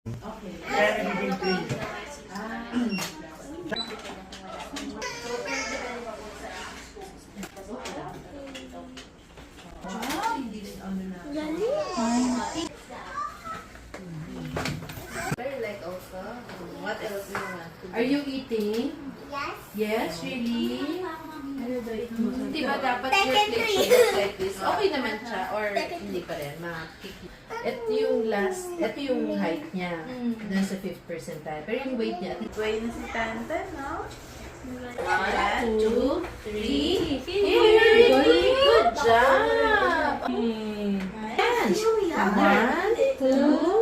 Okay. Kaya nagiging 3. Very like also. What else do you want? Are you eating? Yes. Yes, really? Di ba dapat your Second plate to should you. look like this? Okay naman siya or hindi pa rin? Ito yung last, ito yung height niya. Nasa 5th percentile. Pero yung weight niya, Way na si Tantan, no? 1, 2, 3. Very good job! Yan! 1, 2,